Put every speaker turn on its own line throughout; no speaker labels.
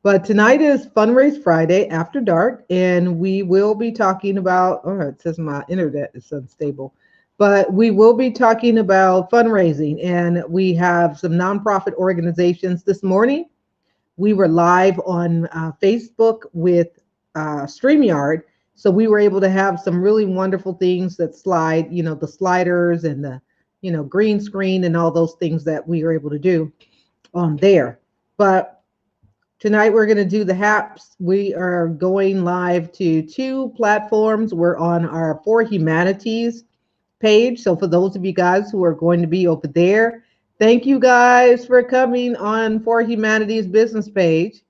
But tonight is Fundraise Friday after dark, and we will be talking about, oh, it says my internet is unstable, but we will be talking about fundraising. And we have some nonprofit organizations this morning. We were live on Facebook with StreamYard. So we were able to have some really wonderful things that slide, the sliders and the, green screen and all those things that we were able to do on there. But tonight we're going to do the HAPs. We are going live to two platforms. We're on our For Humanities page. So for those of you guys who are going to be over there, thank you guys for coming on For Humanities business page.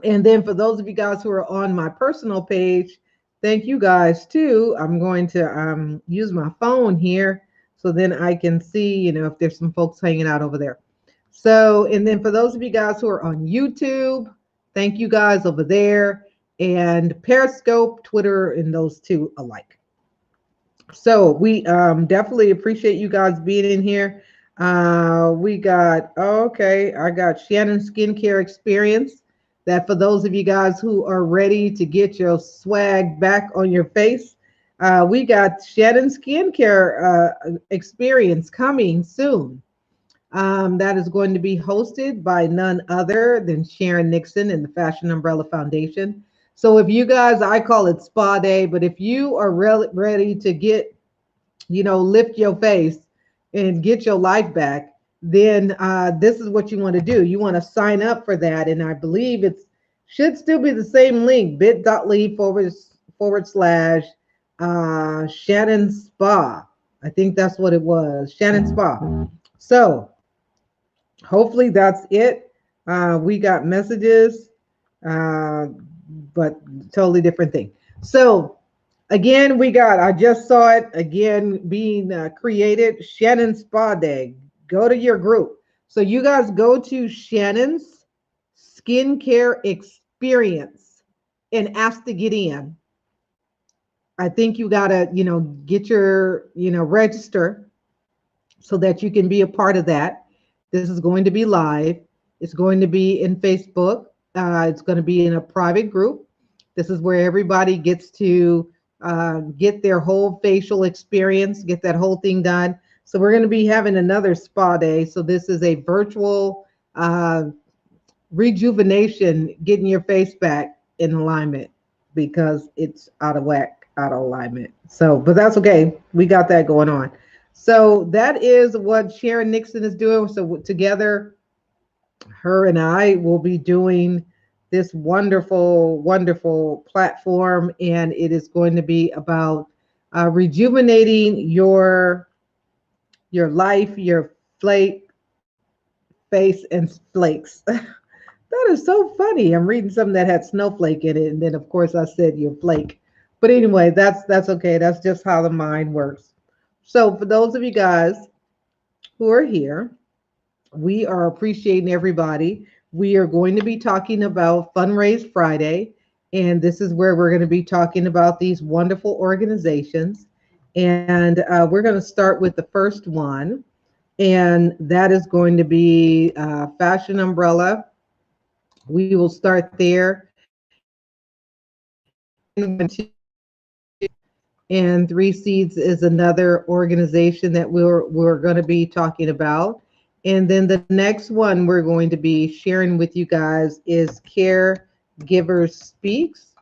And then for those of you guys who are on my personal page, thank you guys too. I'm going to use my phone here so then I can see, if there's some folks hanging out over there. So, and then for those of you guys who are on YouTube, thank you guys over there, and Periscope, Twitter, and those two alike. So we definitely appreciate you guys being in here. We got, okay, I got Shannon Skincare Experience. That for those of you guys who are ready to get your swag back on your face, we got Shannon Skincare Experience coming soon. That is going to be hosted by none other than Sharon Nixon and the Fashion Umbrella Foundation. So if you guys, I call it spa day, but if you are ready to get, lift your face and get your life back, then this is what you want to do. You want to sign up for that. And I believe it should still be the same link, bit.ly/Shannon Spa. I think that's what it was, Shannon Spa. So hopefully that's it. We got messages, but totally different thing. So again, I just saw it again being created, Shannon Spa Day. Go to your group. So you guys go to Shannon's Skincare Experience and ask to get in. I think you got to, get your, register so that you can be a part of that. This is going to be live. It's going to be in Facebook. It's going to be in a private group. This is where everybody gets to get their whole facial experience, get that whole thing done. So we're going to be having another spa day. So this is a virtual rejuvenation, getting your face back in alignment because it's out of whack, out of alignment. So, but that's okay. We got that going on. So that is what Sharon Nixon is doing. So together, her and I will be doing this wonderful, wonderful platform, and it is going to be about rejuvenating your life, your face, and flakes. That is so funny. I'm reading something that had snowflake in it, and then of course I said your flake. But anyway, that's okay. That's just how the mind works. So for those of you guys who are here, we are appreciating everybody. We are going to be talking about Fundraise Friday, and this is where we're going to be talking about these wonderful organizations. And we're going to start with the first one, and that is going to be Fashion Umbrella. We will start there. And Three Seeds is another organization that we're going to be talking about. And then the next one we're going to be sharing with you guys is Caregivers Speaks.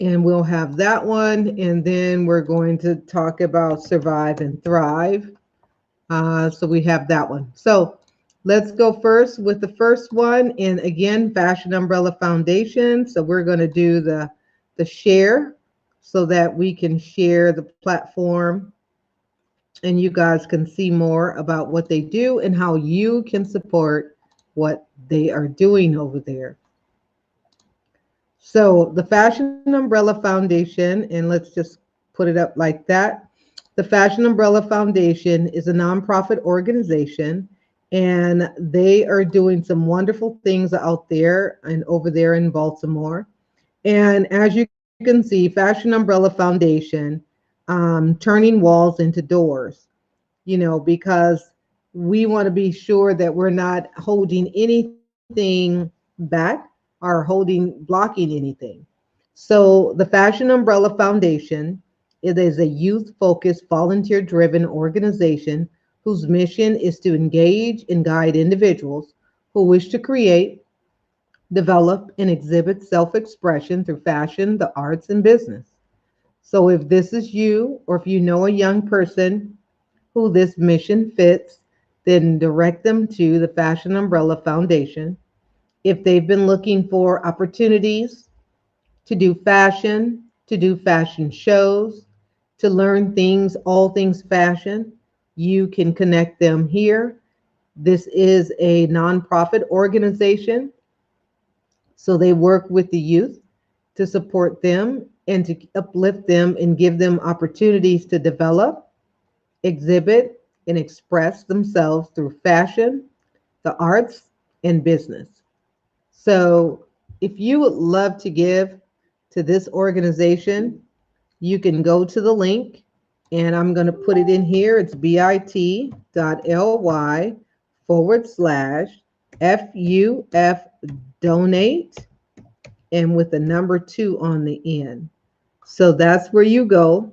And we'll have that one. And then we're going to talk about Survive and Thrive. So we have that one. So let's go first with the first one. And again, Fashion Umbrella Foundation. So we're going to do the share so that we can share the platform and you guys can see more about what they do and how you can support what they are doing over there. So the Fashion Umbrella Foundation, and let's just put it up like that. The Fashion Umbrella Foundation is a nonprofit organization, and they are doing some wonderful things out there and over there in Baltimore. And as you can see, Fashion Umbrella Foundation, turning walls into doors, because we want to be sure that we're not holding anything back or blocking anything. So the Fashion Umbrella Foundation, it is a youth-focused, volunteer-driven organization whose mission is to engage and guide individuals who wish to create, develop, and exhibit self-expression through fashion, the arts, and business. So if this is you, or if you know a young person who this mission fits, then direct them to the Fashion Umbrella Foundation. If they've been looking for opportunities to do fashion shows, to learn things, all things fashion, you can connect them here. This is a nonprofit organization, so they work with the youth to support them and to uplift them and give them opportunities to develop, exhibit, and express themselves through fashion, the arts, and business. So if you would love to give to this organization, you can go to the link, and I'm going to put it in here. It's bit.ly/FUF donate, and with the number 2 on the end. So that's where you go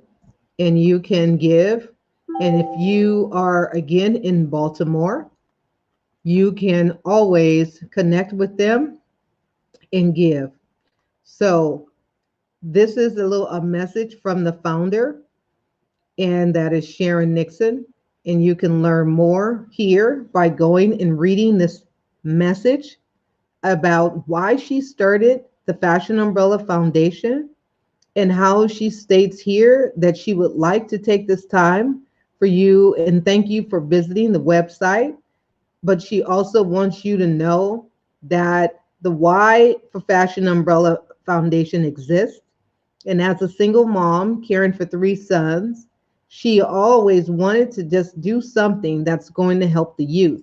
and you can give. And if you are again in Baltimore, you can always connect with them and give. So this is a message from the founder, and that is Sharon Nixon. And you can learn more here by going and reading this message about why she started the Fashion Umbrella Foundation and how she states here that she would like to take this time for you and thank you for visiting the website. But she also wants you to know that the why for Fashion Umbrella Foundation exists. And as a single mom caring for 3 sons, she always wanted to just do something that's going to help the youth.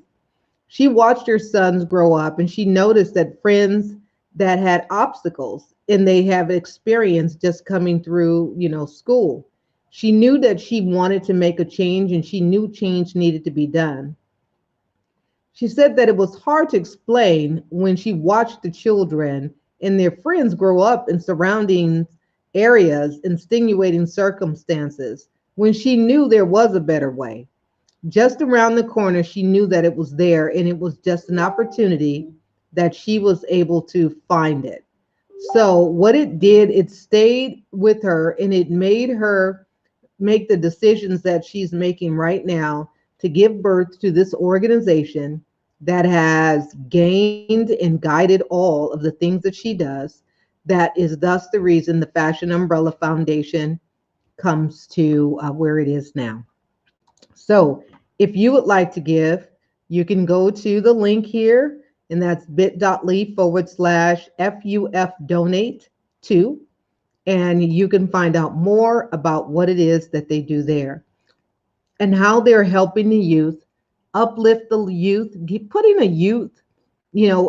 She watched her sons grow up and she noticed that friends that had obstacles and they have experience just coming through, school. She knew that she wanted to make a change and she knew change needed to be done. She said that it was hard to explain when she watched the children and their friends grow up in surrounding areas in extenuating circumstances when she knew there was a better way. Just around the corner, she knew that it was there, and it was just an opportunity that she was able to find it. So, what it did, it stayed with her and it made her make the decisions that she's making right now to give birth to this organization that has gained and guided all of the things that she does. That is thus the reason the Fashion Umbrella Foundation comes to where it is now. So if you would like to give, you can go to the link here, and that's bit.ly/FUF donate to, and you can find out more about what it is that they do there and how they're helping the youth, uplift the youth, putting a youth,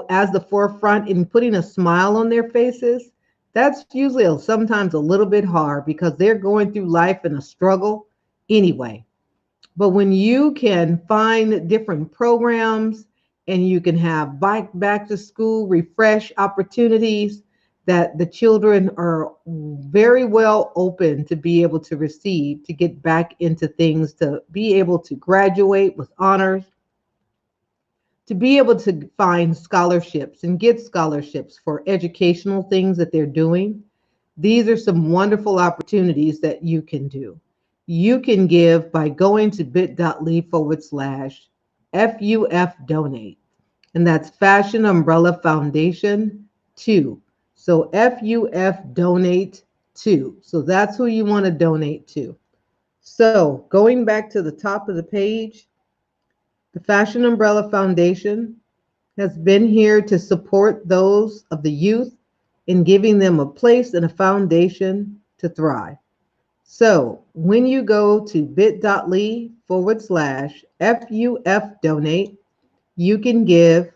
as the forefront and putting a smile on their faces. That's usually sometimes a little bit hard because they're going through life in a struggle anyway. But when you can find different programs and you can have back to school refresh opportunities that the children are very well open to be able to receive, to get back into things, to be able to graduate with honors, to be able to find scholarships and get scholarships for educational things that they're doing. These are some wonderful opportunities that you can do. You can give by going to bit.ly/FUF donate. And that's Fashion Umbrella Foundation 2. So FUF donate 2. So that's who you want to donate to. So going back to the top of the page, the Fashion Umbrella Foundation has been here to support those of the youth in giving them a place and a foundation to thrive. So when you go to bit.ly/FUF donate, you can give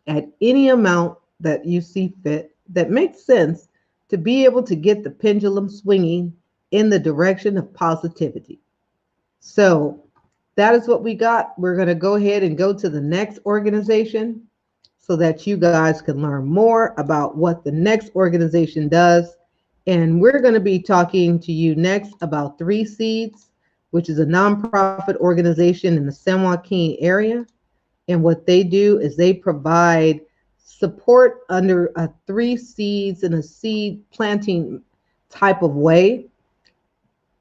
at any amount that you see fit that makes sense to be able to get the pendulum swinging in the direction of positivity. So that is what we got. We're going to go ahead and go to the next organization. so that you guys can learn more about what the next organization does. And we're going to be talking to you next about Three Seeds, which is a nonprofit organization in the San Joaquin area. And what they do is they provide support under a three seeds in a seed planting type of way.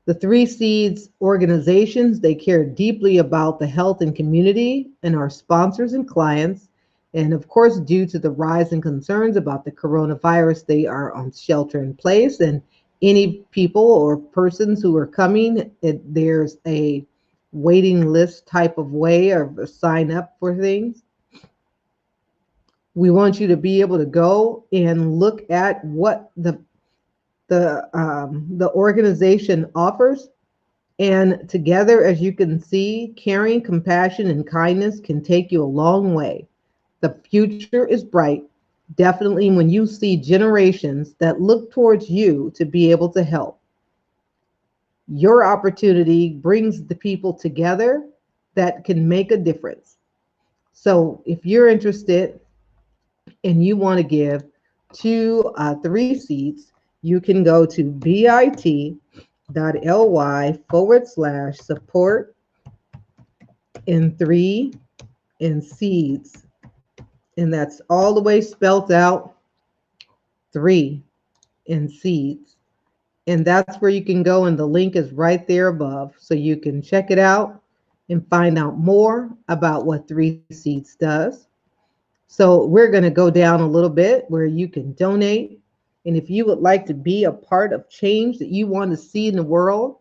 The Three Seeds organizations, they care deeply about the health and community and our sponsors and clients. And of course, due to the rise in concerns about the coronavirus, they are on shelter in place. And any people or persons who are coming, there's a waiting list type of way of sign up for things. We want you to be able to go and look at what the organization offers. And together, as you can see, caring, compassion, and kindness can take you a long way. The future is bright, definitely when you see generations that look towards you to be able to help. Your opportunity brings the people together that can make a difference. So if you're interested and you want to give to Three Seeds, you can go to bit.ly/support in three in seeds. And that's all the way spelt out, three in seeds. And that's where you can go, and the link is right there above. So you can check it out and find out more about what Three Seeds does. So we're going to go down a little bit where you can donate. And if you would like to be a part of change that you want to see in the world,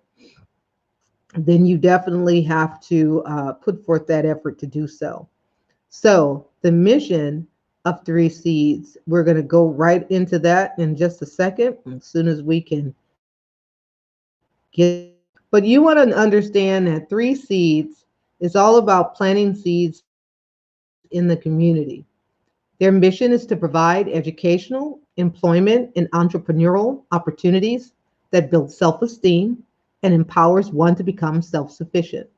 then you definitely have to put forth that effort to do so. So the mission of Three Seeds, we're going to go right into that in just a second, as soon as we can get. But you want to understand that Three Seeds is all about planting seeds in the community. Their mission is to provide educational, employment, and entrepreneurial opportunities that build self-esteem and empowers one to become self-sufficient.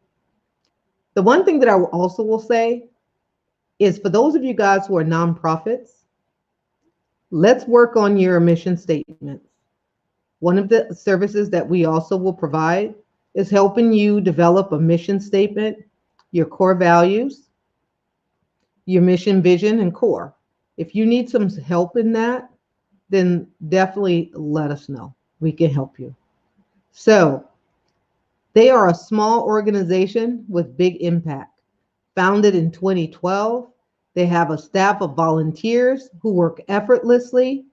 The one thing that I also will say is, for those of you guys who are nonprofits, let's work on your mission statements. One of the services that we also will provide is helping you develop a mission statement, your core values, your mission, vision, and core. If you need some help in that, then definitely let us know. We can help you. So they are a small organization with big impact. Founded in 2012, they have a staff of volunteers who work effortlessly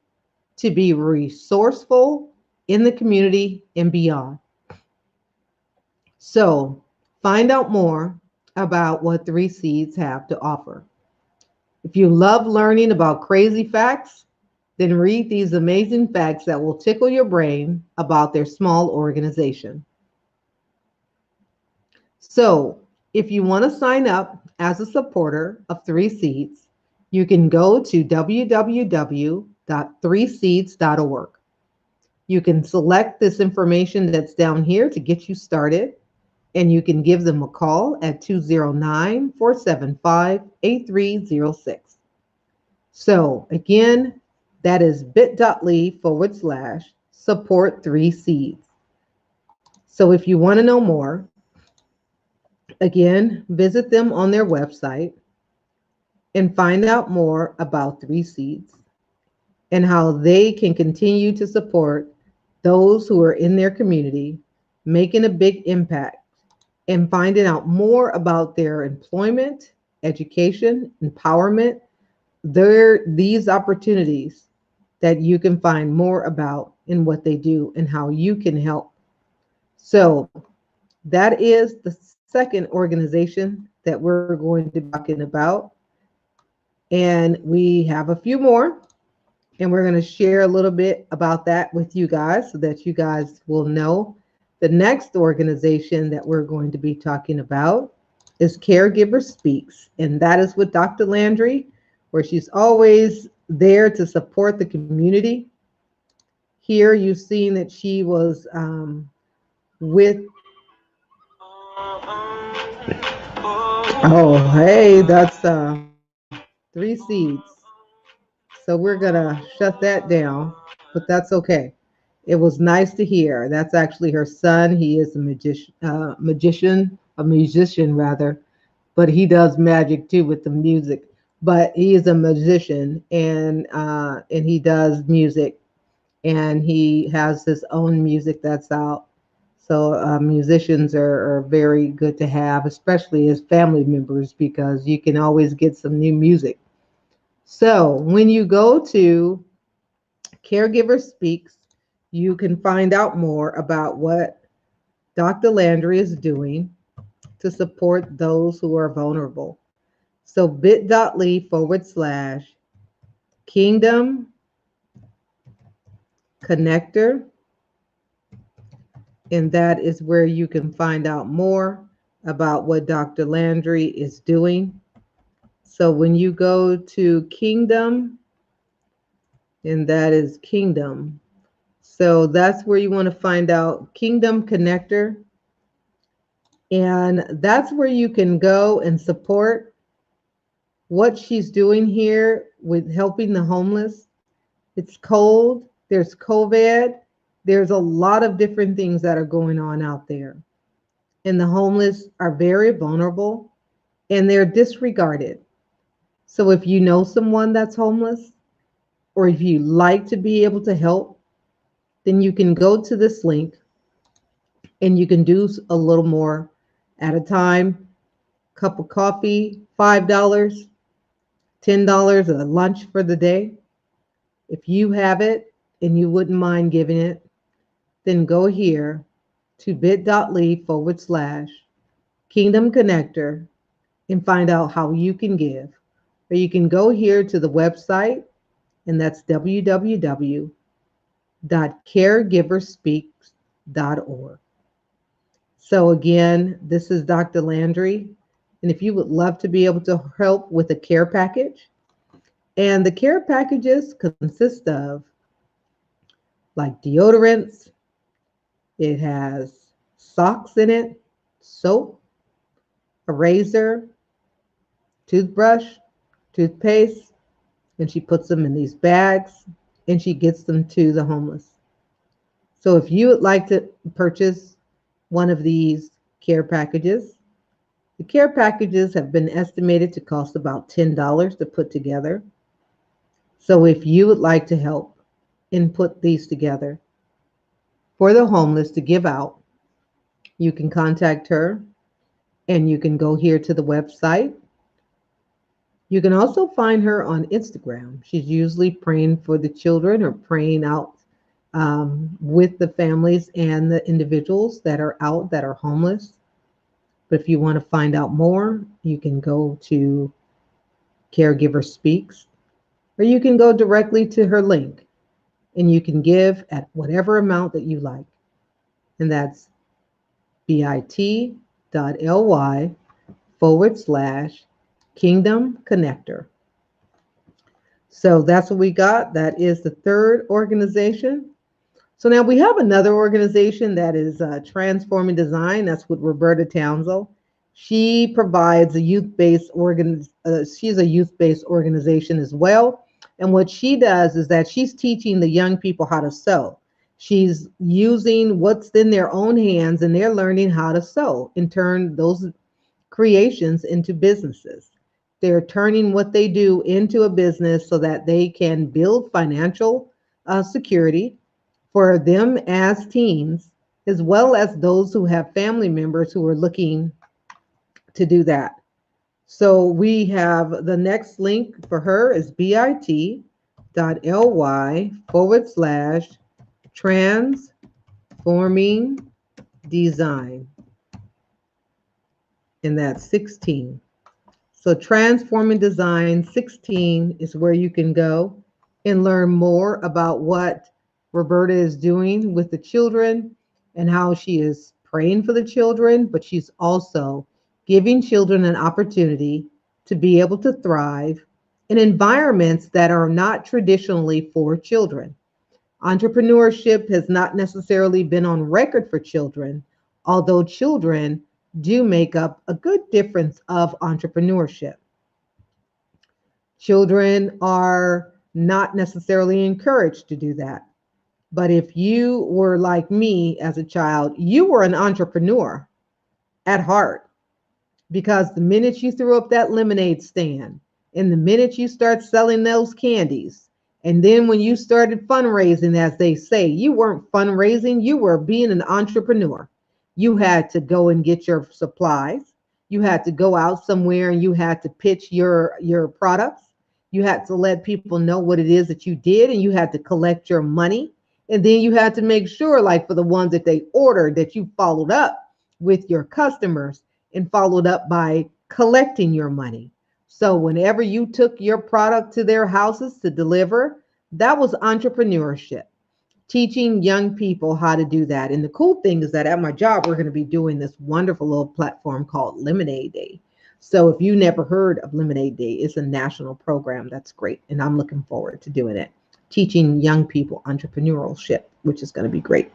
to be resourceful in the community and beyond. So find out more about what Three Seeds have to offer. If you love learning about crazy facts, then read these amazing facts that will tickle your brain about their small organization. So if you want to sign up as a supporter of Three Seeds, you can go to www.threeseeds.org. You can select this information that's down here to get you started, and you can give them a call at 209-475-8306. So again, that is bit.ly/support Three Seeds. So if you want to know more, again, visit them on their website and find out more about Three Seeds and how they can continue to support those who are in their community, making a big impact, and finding out more about their employment, education, empowerment. These opportunities that you can find more about in what they do and how you can help. So that is the second organization that we're going to be talking about. And we have a few more, and we're going to share a little bit about that with you guys so that you guys will know. The next organization that we're going to be talking about is Caregiver Speaks, and that is with Dr. Landry, where she's always there to support the community. Here you've seen that she was with. Oh, hey, that's Three seeds. So we're going to shut that down, but that's okay. It was nice to hear. That's actually her son. He is a musician rather, but he does magic too with the music. But he is a musician, and he does music, and he has his own music that's out. So musicians are very good to have, especially as family members, because you can always get some new music. So when you go to Caregiver Speaks, you can find out more about what Dr. Landry is doing to support those who are vulnerable. So bit.ly/Kingdom Connector, and that is where you can find out more about what Dr. Landry is doing. So when you go to Kingdom, and that is Kingdom. So that's where you want to find out Kingdom Connector. And that's where you can go and support what she's doing here with helping the homeless. It's cold, there's COVID, there's a lot of different things that are going on out there. And the homeless are very vulnerable and they're disregarded. So if you know someone that's homeless, or if you like to be able to help, then you can go to this link and you can do a little more at a time. Cup of coffee, $5, $10, a lunch for the day. If you have it and you wouldn't mind giving it, then go here to bit.ly/Kingdom Connector and find out how you can give. Or you can go here to the website, and that's www.caregiverspeaks.org. So again, this is Dr. Landry. And if you would love to be able to help with a care package, and the care packages consist of like deodorants, it has socks in it, soap, a razor, toothbrush, toothpaste, and she puts them in these bags and she gets them to the homeless. So if you would like to purchase one of these care packages, the care packages have been estimated to cost about $10 to put together. So if you would like to help and put these together for the homeless to give out, you can contact her and you can go here to the website. You can also find her on Instagram. She's usually praying for the children or praying out with the families and the individuals that are out that are homeless. But if you want to find out more, you can go to Caregiver Speaks, or you can go directly to her link and you can give at whatever amount that you like. And that's bit.ly/Kingdom Connector. So that's what we got. That is the third organization. So now we have another organization that is Transforming Design. That's with Roberta Townsend. She provides a youth-based she's a youth-based organization as well. And what she does is that she's teaching the young people how to sew. She's using what's in their own hands and they're learning how to sew and turn those creations into businesses. They're turning what they do into a business so that they can build financial security for them as teens, as well as those who have family members who are looking to do that. So we have the next link for her is bit.ly/transforming design. And that's 16. So Transforming Design 16 is where you can go and learn more about what Roberta is doing with the children and how she is praying for the children, but she's also giving children an opportunity to be able to thrive in environments that are not traditionally for children. Entrepreneurship has not necessarily been on record for children, although children do make up a good difference of entrepreneurship. Children are not necessarily encouraged to do that. But if you were like me as a child, you were an entrepreneur at heart, because the minute you threw up that lemonade stand and the minute you start selling those candies, and then when you started fundraising, as they say, you weren't fundraising, you were being an entrepreneur. You had to go and get your supplies. You had to go out somewhere and you had to pitch your products. You had to let people know what it is that you did, and you had to collect your money. And then you had to make sure, like for the ones that they ordered, that you followed up with your customers and followed up by collecting your money. So whenever you took your product to their houses to deliver, that was entrepreneurship, teaching young people how to do that. And the cool thing is that at my job, we're going to be doing this wonderful little platform called Lemonade Day. So if you never heard of Lemonade Day, it's a national program that's great. And I'm looking forward to doing it, teaching young people entrepreneurship, which is going to be great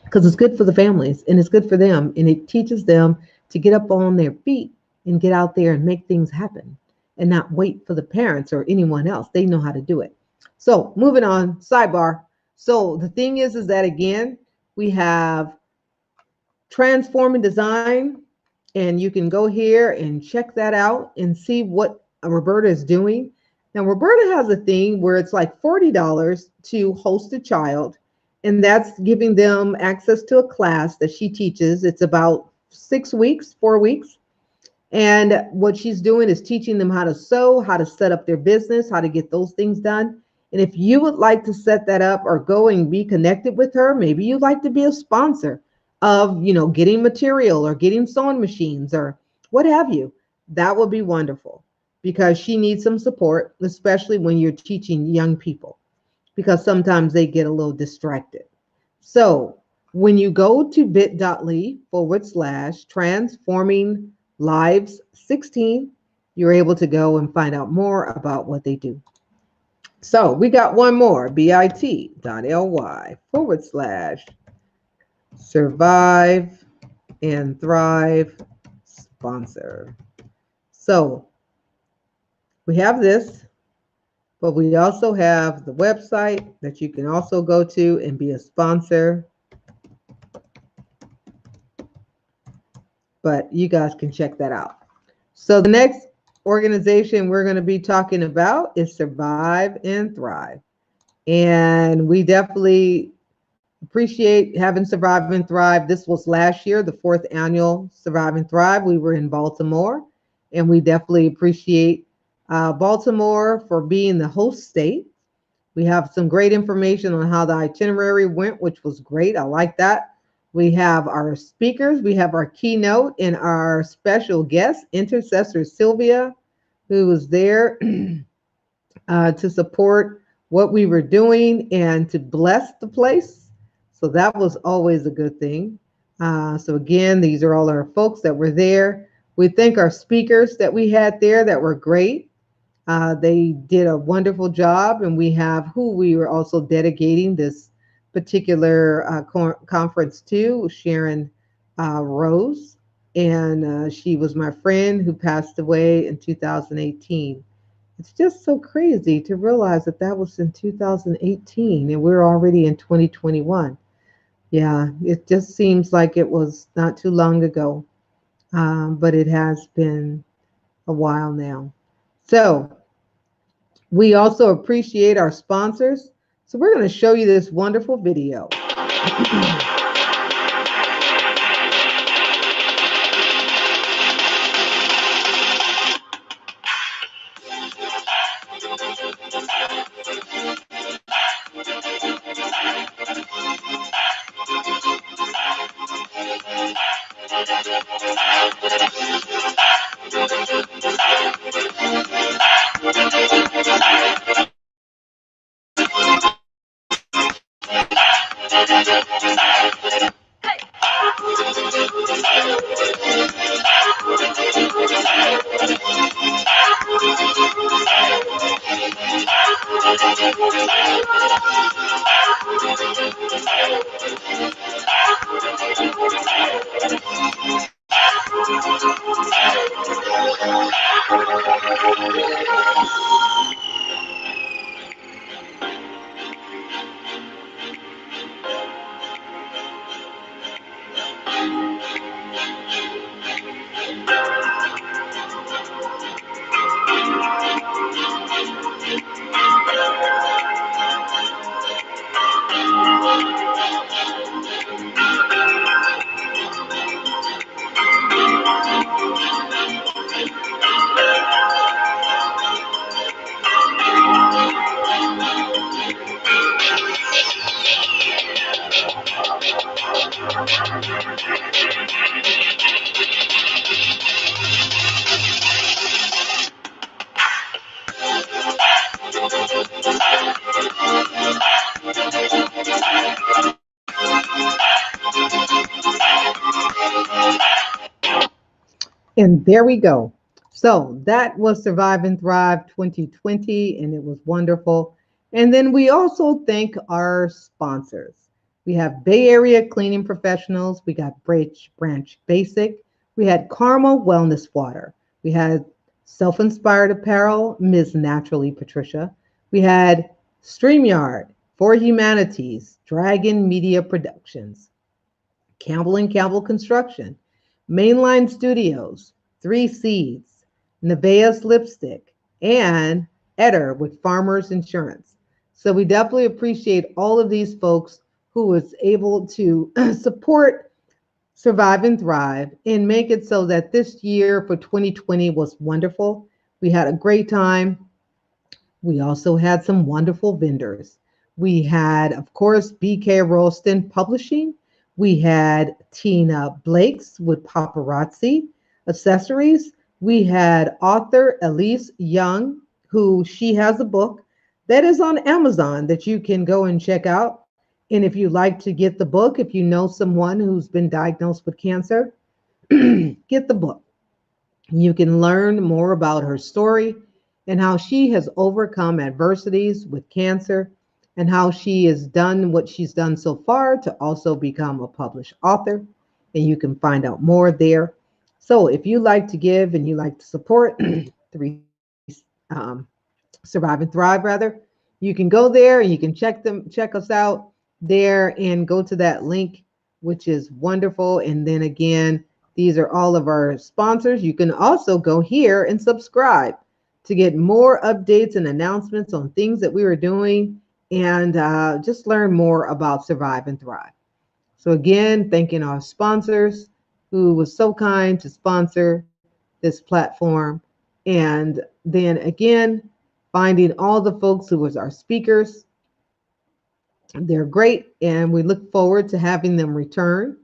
because it's good for the families and it's good for them. And it teaches them to get up on their feet and get out there and make things happen and not wait for the parents or anyone else. They know how to do it. So moving on, sidebar. So the thing is that again, we have transforming design, and you can go here and check that out and see what Roberta is doing. Now, Roberta has a thing where it's like $40 to host a child, and that's giving them access to a class that she teaches. It's about 6 weeks, 4 weeks. And what she's doing is teaching them how to sew, how to set up their business, how to get those things done. And if you would like to set that up or go and be connected with her, maybe you'd like to be a sponsor of, getting material or getting sewing machines or what have you, that would be wonderful, because she needs some support, especially when you're teaching young people, because sometimes they get a little distracted. So when you go to bit.ly/transforming lives 16, you're able to go and find out more about what they do. So we got one more, bit.ly/survive and thrive sponsor. So we have this, but we also have the website that you can also go to and be a sponsor. But you guys can check that out. So the next organization we're going to be talking about is Survive and Thrive. And we definitely appreciate having Survive and Thrive. This was last year, the 4th annual Survive and Thrive. We were in Baltimore, and we definitely appreciate Baltimore for being the host state. We have some great information on how the itinerary went, which was great. I like that. We have our speakers, we have our keynote, and our special guest, Intercessor Sylvia, who was there to support what we were doing and to bless the place. So that was always a good thing. So again, these are all our folks that were there. We thank our speakers that we had there that were great. They did a wonderful job, and we have who we were also dedicating this particular conference to, Sharon Rose, and she was my friend who passed away in 2018. It's just so crazy to realize that that was in 2018 and we're already in 2021. Yeah, it just seems like it was not too long ago, but it has been a while now. So we also appreciate our sponsors. So we're going to show you this wonderful video. And there we go. So that was Survive and Thrive 2020, and it was wonderful. And then we also thank our sponsors. We have Bay Area Cleaning Professionals. We got Branch Basic. We had Carmel Wellness Water. We had Self Inspired Apparel, Ms. Naturally Patricia. We had StreamYard, For Humanities, Dragon Media Productions, Campbell and Campbell Construction, Mainline Studios, Three Seeds, Nevaeh's Lipstick, and Eder with Farmers Insurance. So we definitely appreciate all of these folks who was able to support Survive and Thrive and make it so that this year for 2020 was wonderful. We had a great time. We also had some wonderful vendors. We had, of course, BK Ralston Publishing. We had Tina Blake's with Paparazzi Accessories. We had author Elise Young, who she has a book that is on Amazon that you can go and check out. And if you like to get the book, if you know someone who's been diagnosed with cancer, get the book. You can learn more about her story and how she has overcome adversities with cancer and how she has done what she's done so far to also become a published author. And you can find out more there. So if you like to give and you like to support three Survive and Thrive rather, you can go there and you can check us out there and go to that link, which is wonderful. And then again, these are all of our sponsors. You can also go here and subscribe to get more updates and announcements on things that we are doing and just learn more about Survive and Thrive. So again, thanking our sponsors who was so kind to sponsor this platform. And then again, finding all the folks who was our speakers. They're great, and we look forward to having them return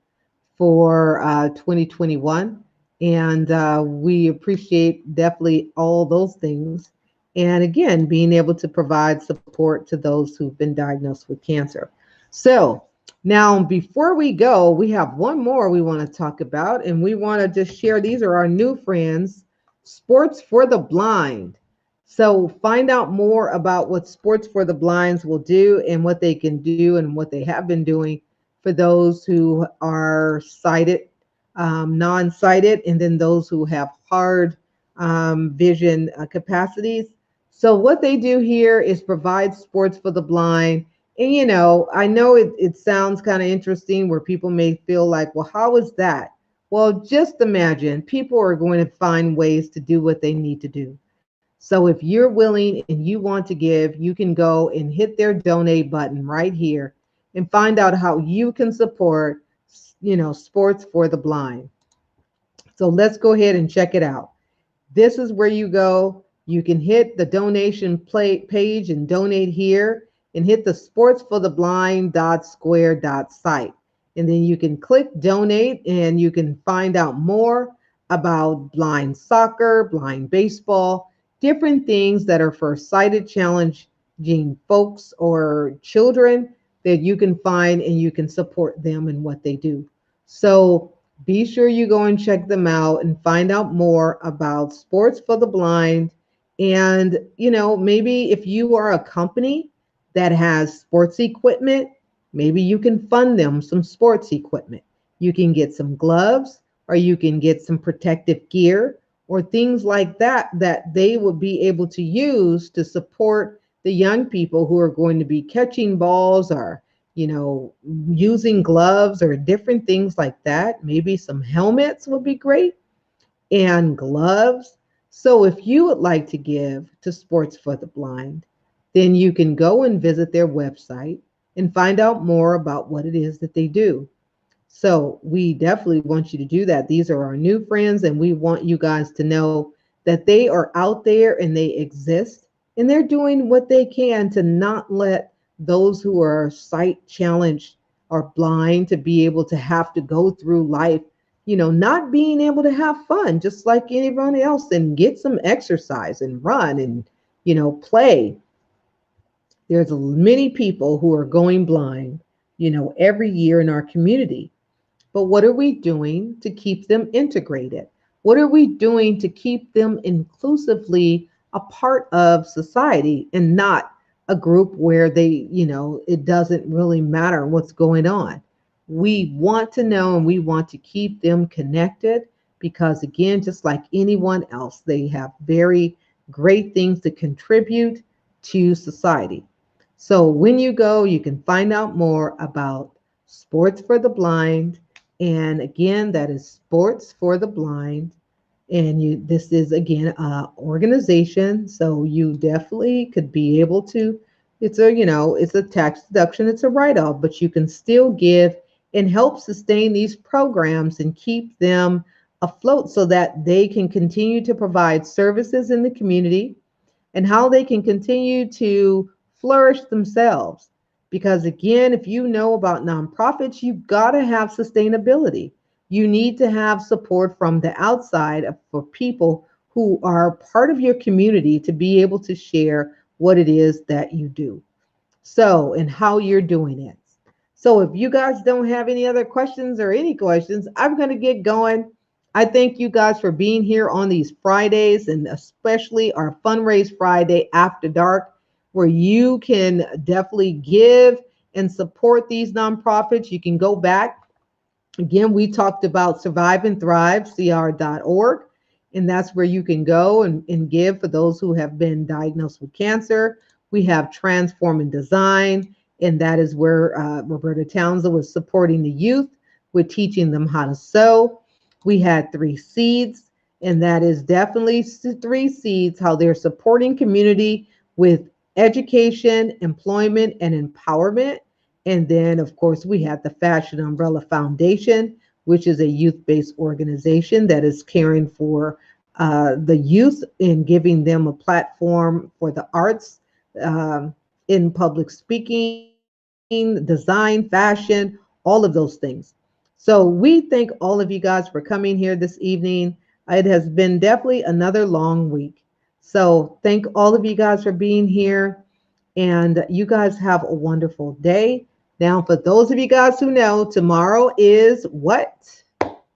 for 2021. And we appreciate definitely all those things. And again, being able to provide support to those who've been diagnosed with cancer. So now, before we go, we have one more we want to talk about, and we want to just share. These are our new friends, Sports for the Blind. So find out more about what Sports for the Blinds will do and what they can do and what they have been doing for those who are sighted, non-sighted, and then those who have hard vision capacities. So what they do here is provide sports for the blind. And, you know, I know it sounds kind of interesting where people may feel like, well, how is that? Well, just imagine people are going to find ways to do what they need to do. So if you're willing and you want to give, you can go and hit their donate button right here and find out how you can support, you know, Sports for the Blind. So let's go ahead and check it out. This is where you go. You can hit the donation page and donate here and hit the sportsfortheblind.square.site. And then you can click donate and you can find out more about blind soccer, blind baseball, different things that are for sighted challenging folks or children that you can find and you can support them in what they do. So be sure you go and check them out and find out more about Sports for the Blind. And, you know, maybe if you are a company that has sports equipment, maybe you can fund them some sports equipment. You can get some gloves or you can get some protective gear or things like that that they will be able to use to support the young people who are going to be catching balls or, you know, using gloves or different things like that. Maybe some helmets would be great and gloves. So if you would like to give to Sports for the Blind, then you can go and visit their website and find out more about what it is that they do. So we definitely want you to do that. These are our new friends, and we want you guys to know that they are out there and they exist, and they're doing what they can to not let those who are sight challenged or blind to be able to have to go through life, not being able to have fun just like anyone else and get some exercise and run and, play. There's many people who are going blind, every year in our community. But what are we doing to keep them integrated? What are we doing to keep them inclusively a part of society and not a group where it doesn't really matter what's going on? We want to know and we want to keep them connected because, again, just like anyone else, they have very great things to contribute to society. So when you go, you can find out more about Sports for the Blind, and again, that is Sports for the Blind. And this is again a organization, so you definitely could be able to. It's a tax deduction, it's a write-off, but you can still give and help sustain these programs and keep them afloat so that they can continue to provide services in the community and how they can continue to flourish themselves. Because again, if you know about nonprofits, you've got to have sustainability. You need to have support from the outside for people who are part of your community to be able to share what it is that you do. So, and how you're doing it. So, if you guys don't have any other questions or any questions, I'm going to get going. I thank you guys for being here on these Fridays and especially our Fundraise Friday After Dark, where you can definitely give and support these nonprofits. You can go back. Again, we talked about Survive and Thrive, CR.org, and that's where you can go and give for those who have been diagnosed with cancer. We have Transform and Design, and that is where Roberta Townsend was supporting the youth with teaching them how to sew. We had Three Seeds, and that is definitely Three Seeds, how they're supporting community with education, employment, and empowerment. And then, of course, we had the Fashion Umbrella Foundation, which is a youth-based organization that is caring for the youth and giving them a platform for the arts, in public speaking, design, fashion, all of those things. So we thank all of you guys for coming here this evening. It has been definitely another long week. So thank all of you guys for being here. And you guys have a wonderful day. Now, for those of you guys who know, tomorrow is what?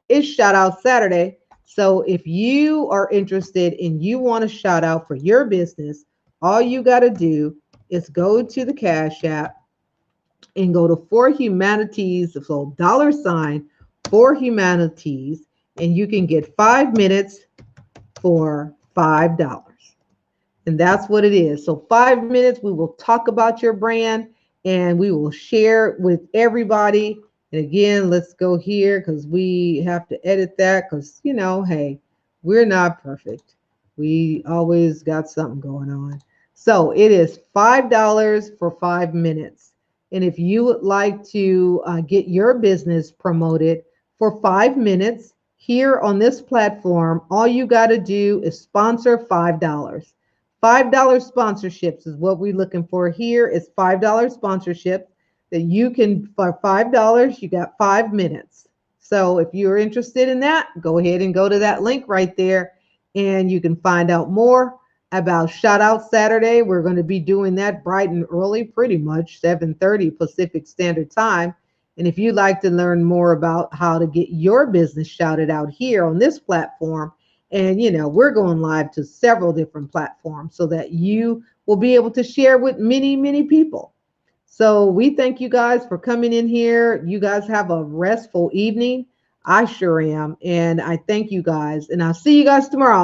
It's Shout Out Saturday. So if you are interested and you want to shout out for your business, all you got to do is go to the Cash App and go to For Humanities, so $ for Humanities, and you can get 5 minutes for $5. And that's what it is. So 5 minutes, we will talk about your brand and we will share with everybody. And again, let's go here because we have to edit that because, hey, we're not perfect. We always got something going on. So it is $5 for 5 minutes. And if you would like to get your business promoted for 5 minutes here on this platform, all you got to do is sponsor $5. $5 sponsorships is what we're looking for here. Is $5 sponsorship that you can, for $5, you got 5 minutes. So if you're interested in that, go ahead and go to that link right there and you can find out more about Shout Out Saturday. We're going to be doing that bright and early, pretty much 7:30 Pacific Standard Time. And if you'd like to learn more about how to get your business shouted out here on this platform, and we're going live to several different platforms so that you will be able to share with many, many people. So we thank you guys for coming in here. You guys have a restful evening. I sure am. And I thank you guys. And I'll see you guys tomorrow.